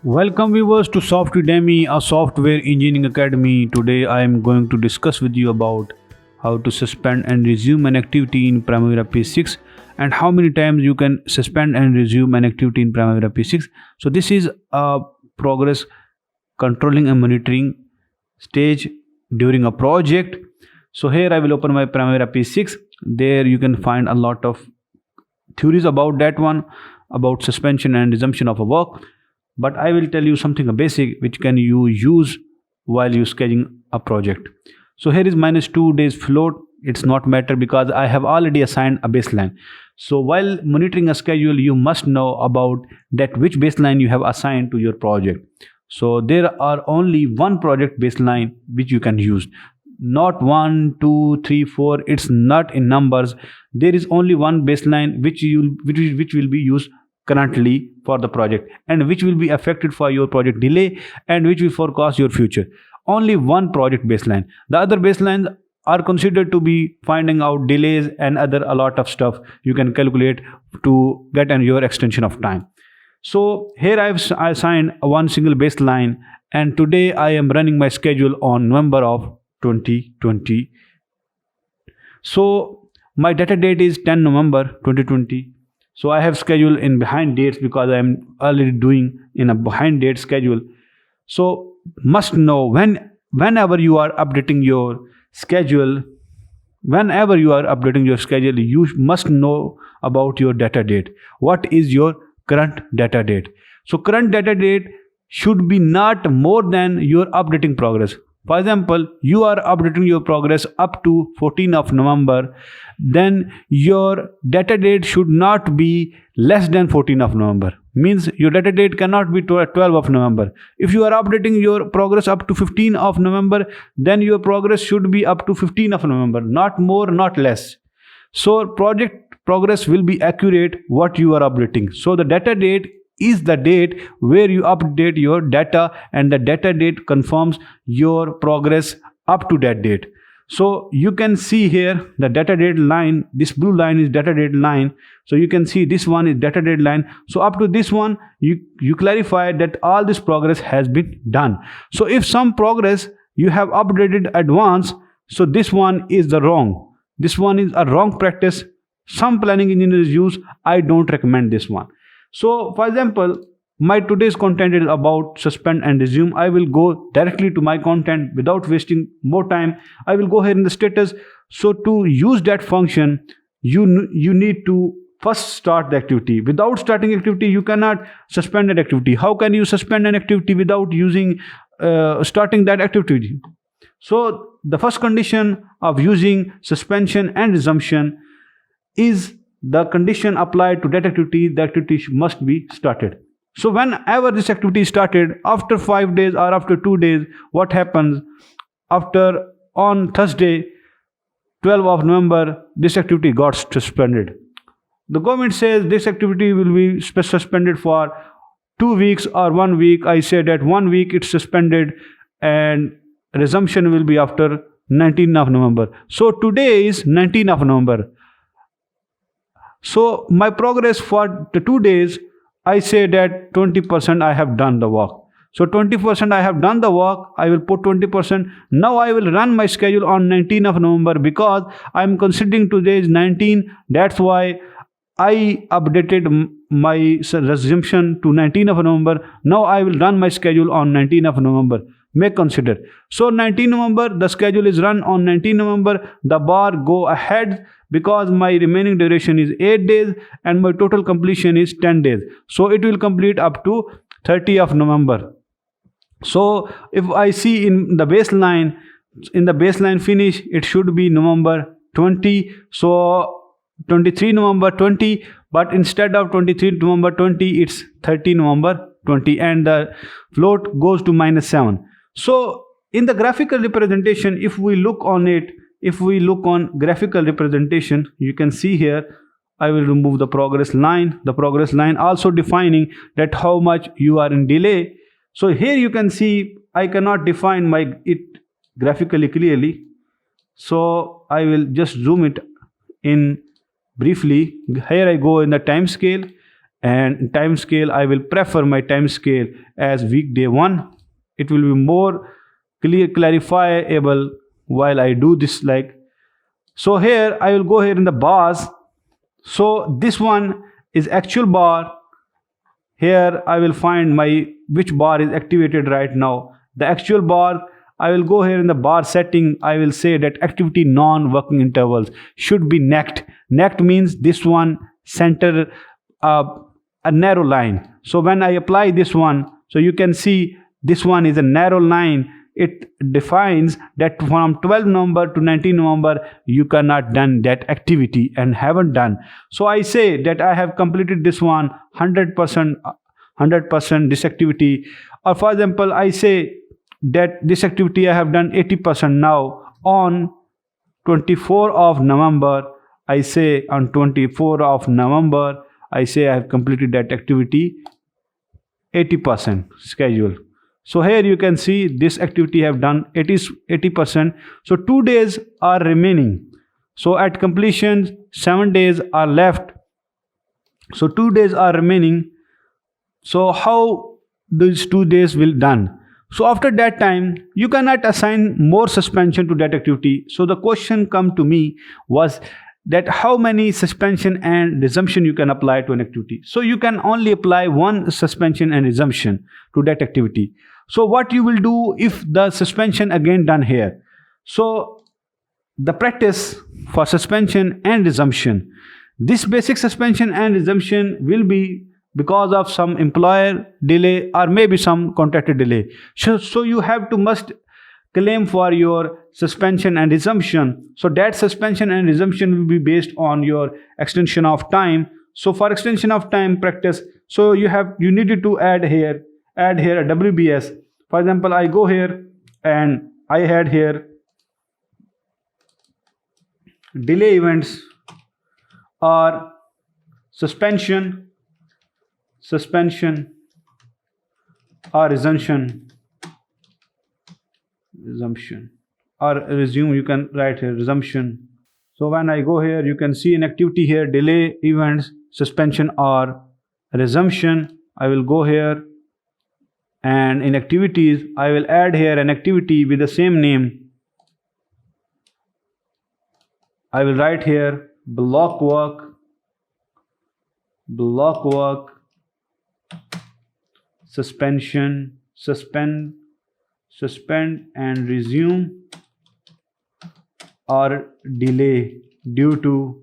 Welcome viewers to Softedemy, a software engineering academy. Today I am going to discuss with you about how to suspend and resume an activity in Primavera P6 and how many times you can suspend and resume an activity in Primavera P6. So this is a progress controlling and monitoring stage during a project. So here I will open my Primavera P6. There you can find a lot of theories about that one, about suspension and resumption of a work. But I will tell you something basic which can you use while you scheduling a project. So here is -2 days float. It's not matter because I have already assigned a baseline. So while monitoring a schedule, you must know about that which baseline you have assigned to your project. So there are only one project baseline which you can use. Not 1, 2, 3, 4. It's not in numbers. There is only one baseline which will be used currently for the project and which will be affected for your project delay and which will forecast your future. Only one project baseline. The other baselines are considered to be finding out delays and other a lot of stuff you can calculate to get on your extension of time. So here I assigned one single baseline, and today I am running my schedule on November of 2020. So my data date is 10 November 2020. So I have scheduled in behind dates because I am already doing in a behind date schedule. So must know whenever you are updating your schedule, you must know about your data date. What is your current data date? So current data date should be not more than your updating progress. For example, you are updating your progress up to 14th of November, then your data date should not be less than 14th of November. Means your data date cannot be 12th of November. If you are updating your progress up to 15th of November, then your progress should be up to 15th of November, not more, not less. So project progress will be accurate what you are updating. So the data date is the date where you update your data, and the data date confirms your progress up to that date. So you can see here the data date line. This blue line is data date line. So you can see this one is data date line. So up to this one you clarify that all this progress has been done. So if some progress you have updated advance, so this one is the wrong. This one is a wrong practice. Some planning engineers use. I don't recommend this one. So for example, my today's content is about suspend and resume. I will go directly to my content without wasting more time. I will go here in the status. So to use that function, you need to first start the activity. Without starting activity, you cannot suspend an activity. How can you suspend an activity without using starting that activity? So the first condition of using suspension and resumption is the condition applied to that activity. The activity must be started. So whenever this activity is started, after 5 days or after 2 days, what happens? After on Thursday 12th of November, this activity got suspended. The government says this activity will be suspended for 2 weeks or 1 week. I say that 1 week it's suspended and resumption will be after 19th of November. So today is 19th of November. So my progress for the 2 days, I say that 20% I have done the work. So 20% I have done the work. I will put 20%. Now I will run my schedule on 19th of November because I am considering today is 19. That's why I updated my resumption to 19th of November. Now I will run my schedule on 19th of November. May consider. So 19 November, the schedule is run on 19 November. The bar go ahead because my remaining duration is 8 days and my total completion is 10 days. So it will complete up to 30th of November. So if I see in the baseline finish, it should be November 20. So 23 November 20, but instead of 23 November 20, it's 30 November 20, and the float goes to -7. So in the graphical representation, if we look on graphical representation, you can see here, I will remove the progress line. The progress line also defining that how much you are in delay. So here you can see I cannot define it graphically clearly. So I will just zoom it in briefly. Here I go in the time scale And time scale, I will prefer my time scale as weekday 1. It will be more clarifiable while I do this. Like, so here I will go here in the bars. So this one is actual bar. Here I will find my which bar is activated right now. The actual bar, I will go here in the bar setting. I will say that activity non-working intervals should be necked. Necked means this one center a narrow line. So when I apply this one, so you can see this one is a narrow line. It defines that from 12 November to 19 November you cannot done that activity and haven't done. So I say that I have completed this one 100% this activity. Or for example, I say that this activity I have done 80% now. On 24 of November, I say on 24 of November, I say I have completed that activity 80% schedule. So here you can see this activity I have done 80%. So 2 days are remaining. So at completion 7 days are left. So 2 days are remaining. So how these 2 days will done? So after that time you cannot assign more suspension to that activity. So the question come to me was that how many suspension and resumption you can apply to an activity. So you can only apply one suspension and resumption to that activity. So what you will do if the suspension again done here? So the practice for suspension and resumption, this basic suspension and resumption will be because of some employer delay or maybe some contractor delay. So you have to must claim for your suspension and resumption. So that suspension and resumption will be based on your extension of time. So for extension of time practice, so you needed to add here a WBS. For example, I go here and I had here delay events or suspension or resumption or resume. You can write here resumption. So when I go here, you can see an activity here, delay events, suspension or resumption. I will go here and in activities I will add here an activity with the same name. I will write here block work, suspension, suspend and resume or delay due to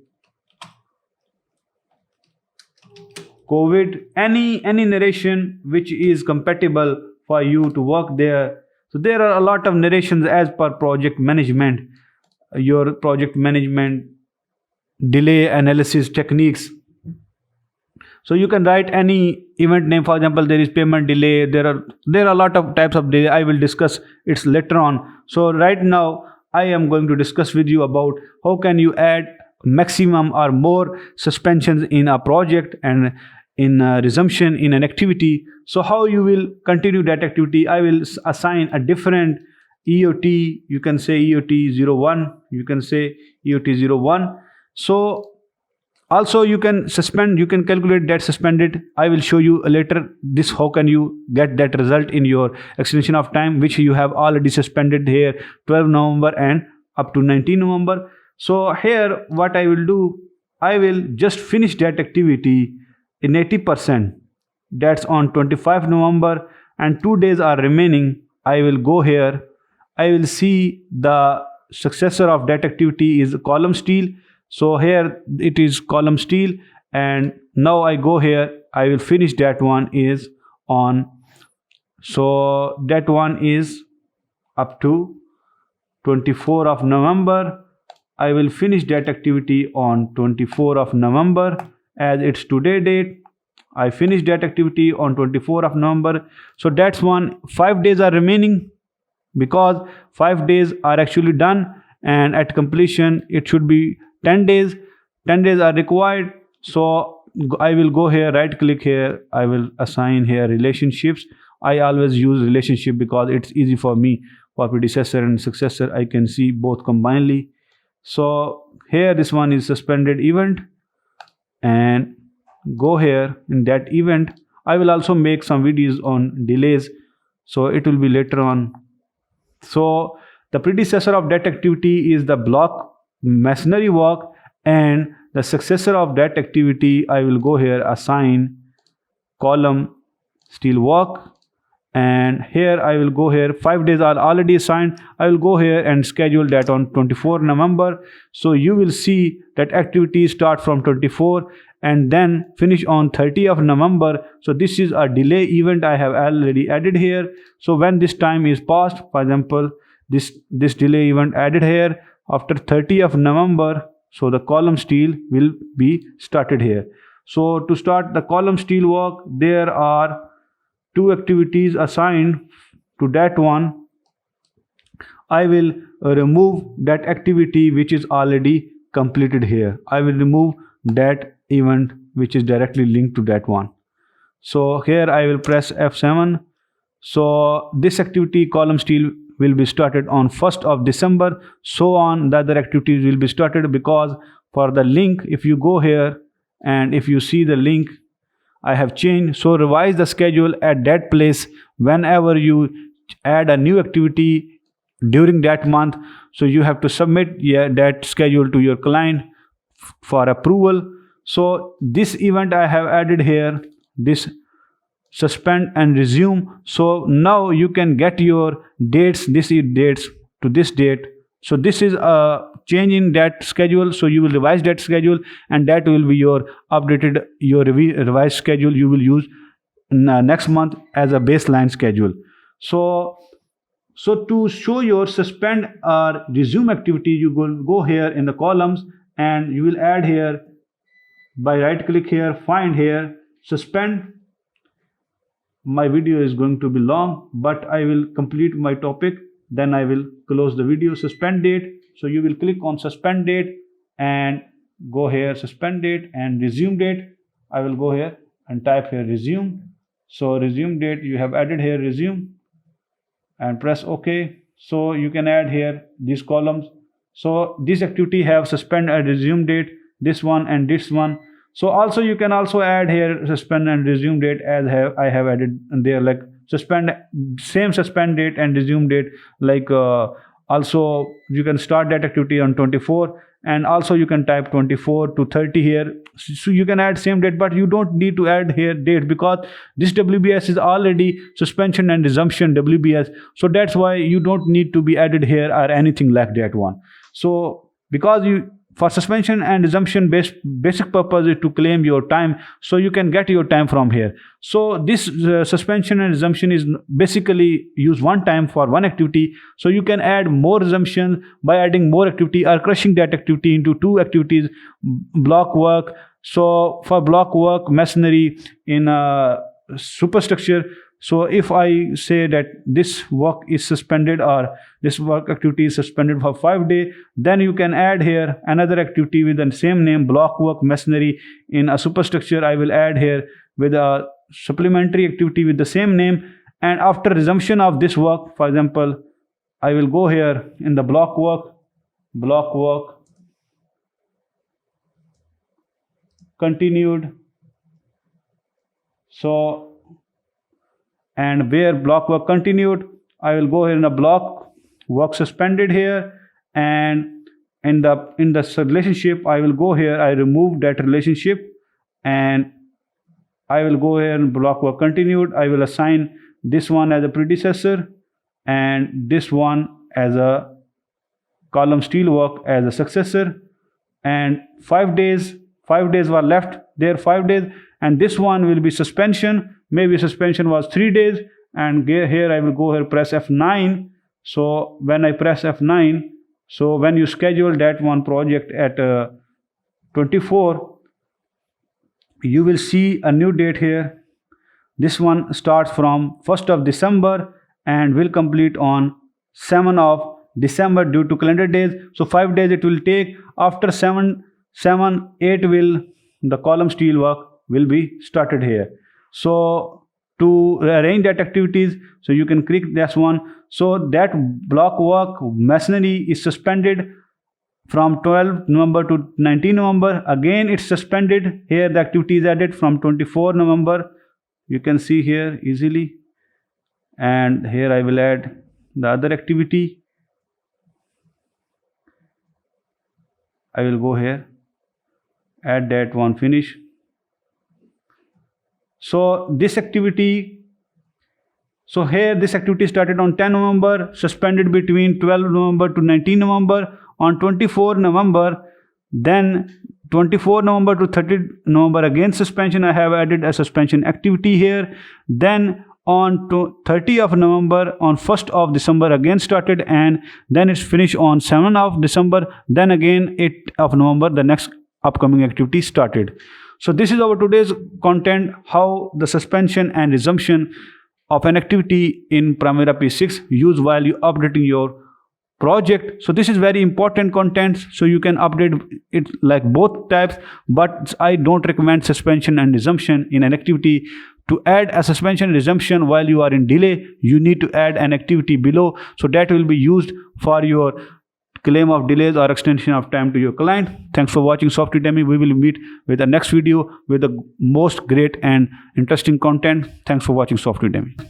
COVID, any narration which is compatible for you to work there. So there are a lot of narrations as per project management, your project management delay analysis techniques. So you can write any event name. For example, there is payment delay. There are a lot of types of delay. I will discuss it later on. So right now I am going to discuss with you about how can you add maximum or more suspensions in a project and in a resumption in an activity. So how you will continue that activity? I will assign a different EOT. You can say EOT 01. You can say EOT 01. So also you can suspend, you can calculate that suspended. I will show you later this how can you get that result in your extension of time which you have already suspended here 12 November and up to 19 November. So here what I will do, I will just finish that activity in 80%. That's on 25 November and 2 days are remaining. I will go here. I will see the successor of that activity is column steel. So here it is column steel and now I go here. I will finish that one is on. So that one is up to 24 of November. I will finish that activity on 24 of November as it's today date. I finished that activity on 24 of November. So that's one. 5 days are remaining because 5 days are actually done and at completion it should be 10 days. 10 days are required. So I will go here, right click here. I will assign here relationships. I always use relationship because it's easy for me. For predecessor and successor, I can see both combinedly. So here this one is suspended event and go here in that event. I will also make some videos on delays, so it will be later on. So the predecessor of that activity is the block masonry work, and the successor of that activity, I will go here, assign column steel work, and here I will go here, 5 days are already assigned. I will go here and schedule that on 24 November. So you will see that activity start from 24 and then finish on 30 of November. So this is a delay event I have already added here. So when this time is passed, for example, this delay event added here after 30 of November, so the column steel will be started here. So to start the column steel work, there are 2 activities assigned to that one. I will remove that activity which is already completed here. I will remove that event which is directly linked to that one. So here I will press F7. So this activity column steel will be started on 1st of December. So on the other activities will be started, because for the link, if you go here and if you see the link I have changed, so revise the schedule at that place whenever you add a new activity during that month. So you have to submit that schedule to your client for approval. So this event I have added here, this suspend and resume. So now you can get your dates, this is dates to this date. So this is a change in that schedule. So you will revise that schedule, and that will be your updated, your revised schedule you will use next month as a baseline schedule. So to show your suspend or resume activity, you will go here in the columns and you will add here by right click here, find here suspend. My video is going to be long, but I will complete my topic, then I will close the video. Suspend date. So you will click on suspend date and go here suspend date and resume date. I will go here and type here resume. So resume date, you have added here resume and press OK. So you can add here these columns. So this activity have suspend and resume date, this one and this one. So also you can also add here suspend and resume date as I have added there, like suspend, same suspend date and resume date, like also you can start that activity on 24, and also you can type 24 to 30 here. So you can add same date, but you don't need to add here date, because this WBS is already suspension and resumption WBS. So that's why you don't need to be added here or anything like that one. So because for suspension and resumption basic purpose is to claim your time, so you can get your time from here. So this suspension and resumption is basically use one time for one activity. So you can add more resumption by adding more activity or crushing that activity into 2 activities. Block work. So for block work, masonry in superstructure. So if I say that this work is suspended or this work activity is suspended for 5 days, then you can add here another activity with the same name, block work masonry in a superstructure. I will add here with a supplementary activity with the same name. And after resumption of this work, for example, I will go here in the block work, continued. So and where block work continued, I will go here in the block work suspended here, and in the relationship I will go here, I remove that relationship, and I will go here and block work continued. I will assign this one as a predecessor and this one as a column steel work as a successor, and 5 days were left there, 5 days, and this one will be suspension. Maybe suspension was 3 days, and here I will go here, press F9. So when I press F9, so when you schedule that one project at 24, you will see a new date here. This one starts from 1st of December and will complete on 7th of December due to calendar days. So 5 days it will take. After 7, 8 will the column steel work will be started here. So to arrange that activities, so you can click this one. So that block work masonry is suspended from 12 November to 19 November. Again, it's suspended. Here the activity is added from 24 November. You can see here easily. And here I will add the other activity. I will go here, add that one, finish. So this activity, so here this activity started on 10 November, suspended between 12 November to 19 November. On 24 November, then 24 November to 30 November, again suspension. I have added a suspension activity here. Then on 30th of November, on 1st of December again started, and then it's finished on 7th of December. Then again 8th of November, the next upcoming activity started. So this is our today's content, how the suspension and resumption of an activity in Primavera P6 use while you updating your project. So this is very important content, so you can update it like both types, but I don't recommend suspension and resumption in an activity. To add a suspension and resumption while you are in delay, you need to add an activity below, so that will be used for your claim of delays or extension of time to your client. Thanks for watching Softedemy. We will meet with the next video with the most great and interesting content. Thanks for watching Softedemy.